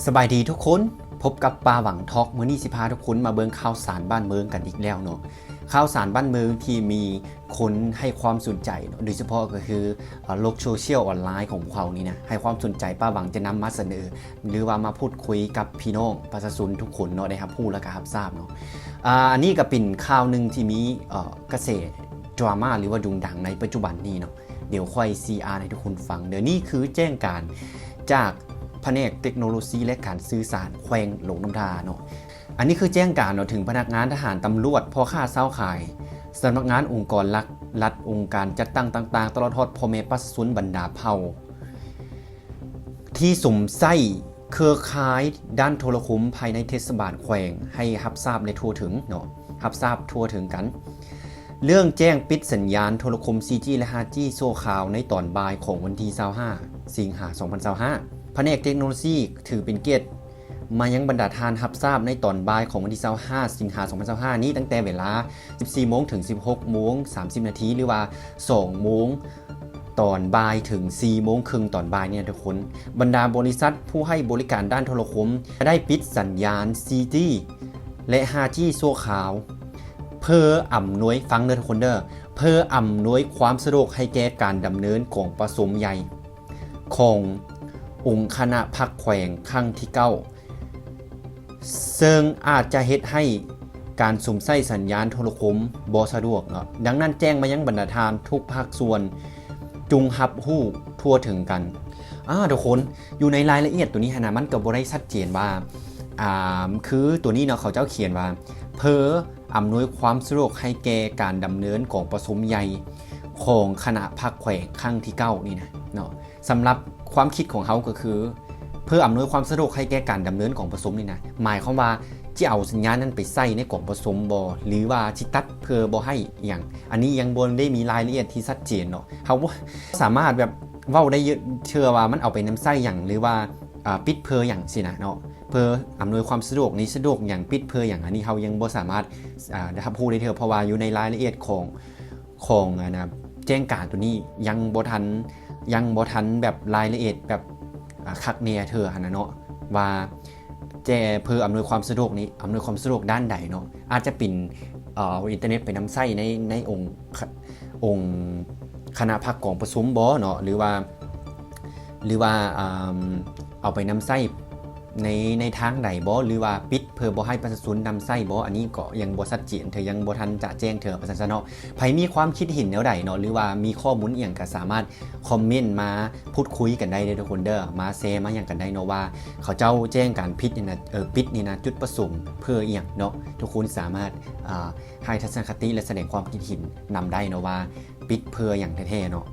สบายดีทุกคนพบกับปาหวังทอกมื้อนี้สิพาทุกคนมาเบิ่งข่าวสารบ้านเมืองกันอีกแล้วเนาะข่าวสารบ้านเมืองที่มีคนให้ความสนใจเนาะโดยเฉพาะก็คือโลกโซเชียลออนไลน์ของพวกเขานี่นะให้ความสนใจปาหวังจะนำมาเสนอหรือว่ามาพูดคุยกับพี่น้องประชาชนทุกคนเนาะได้รับรู้และก็รับทราบเนาะอันนี้ก็เป็นข่าวนึงที่มีกระแสดราม่าหรือว่าดุงดังในปัจจุบันนี้เนาะเดี๋ยวค่อย CR ให้ทุกคนฟังเดี๋ยวนี้คือแจ้งการจากแผนกเทคโนโลยีและการสื่อสารแขวงหลวงน้ำทาเนาะอันนี้คือแจ้งการเนาะถึงพนักงานทหารตำรวจพ่อค้าเช้าขายสำนักงานองค์กรรัฐองค์การจัดตั้งต่างๆตลอดทอดพ่อแม่ประชาชนบรรดาเผ่าที่สมไส้เครือข่ายด้านโทรคมภายในเทศบาลแขวงให้รับทราบและทั่วถึงเนาะรับทราบทั่วถึงกันเรื่องแจ้งปิดสัญญาณโทรคม 4G และ 5G โซ่ข่าวในตอนบ่ายของวันที่25สิงหาคม2025แผนกเทคโนโลยีถือเป็นเกียรติมายังบรรดาทานรับทราบในตอนบ่ายของวันที่25สิงหาคม2025นี้ตั้งแต่เวลา 14 โมงถึง 16 โมง 30 นาทีหรือว่า 2 โมงตอนบ่ายถึง 4 โมงครึ่งตอนบ่ายเนี่ยทุกคนบรรดาบริษัทผู้ให้บริการด้านโทรคมได้ปิดสัญญาณ 4G และ 5G โซ่ข่าวเพื่ออำนวยฟังเด้อทุกคนเด้อเพื่ออำนวยความสะดวกให้แก่การดำเนินของประชุมใหญ่ขององค์คณะพักแขวงครั้งที่9ซึ่งอาจจะเฮ็ดให้การสุ่มไส้สัญญาณโทรคมบ่สะดวกเนาะดังนั้นแจ้งมายังบรรดาทานทุกภาคส่วนจุงรับรู้ทั่วถึงกันทุกคนอยู่ในรายละเอียดตัวนี้นะมันก็บ่ได้ชัดเจนว่าคือตัวนี้เนาะเขาเจ้าเขียนว่าเพื่ออำนวยความสะดวกให้แก่การดำเนินของประชุมใหญ่ของคณะพักแขวงครั้งที่9นี่นะเนาะสำหรับความคิดของเขาก็คือเพื่ออำนวยความสะดวกให้แก่การดำเนินของประชุมนี่นะหมายความว่าจะเอาสัญญาณนั้นไปใส่ในกล่องประชุมบ่หรือว่าสิตัดเพื่อบ่ให้อย่างอันนี้ยังบ่ได้มีรายละเอียดที่ชัดเจนเนาะเขาสามารถแบบเว้าได้เยอะเชื่อว่ามันเอาไปนำใส่อย่างหรือว่าปิดเพื่ออย่างสินะเนาะเพื่ออำนวยความสะดวกนี้สะดวกอย่างปิดเพื่ออย่างอันนี้เขายังบ่สามารถได้พูดได้เถอะเพราะว่าอยู่ในรายละเอียดของนะแจ้งการตัวนี้ยังบ่ทันแบบรายละเอียดแบบคักแน่เธอนะเนาะว่าเพื่ออำนวยความสะดวกนี้อำนวยความสะดวกด้านใดเนาะอาจจะเป็นอินเทอร์เน็ตไปนำใช้ในองค์คณะพักของประชุมบ่เนาะหรือว่าเอาไปนำใช้ในทางใดบ่หรือว่าปิดเพื่อบ่ให้ประชาชนนำใช้บ่อันนี้ก็ยังบ่ชัดเจนเธอยังบ่ทันจะแจ้งเธอประชาชนเนาะไผมีความคิดเห็นแนวใดเนาะหรือว่ามีข้อมูลอีหยังก็สามารถคอมเมนต์มาพูดคุยกันได้ทุกคนเด้อมาแชร์มาหยังกันได้เนาะว่าเขาเจ้าแจ้งการปิดนี่นะปิดนี่นะจุดประสงค์เพื่ออีหยังเนาะทุกคนสามารถให้ทัศนคติและแสดงความคิดเห็นนำได้เนาะว่าปิดเพื่ออย่างแท้ๆเนาะ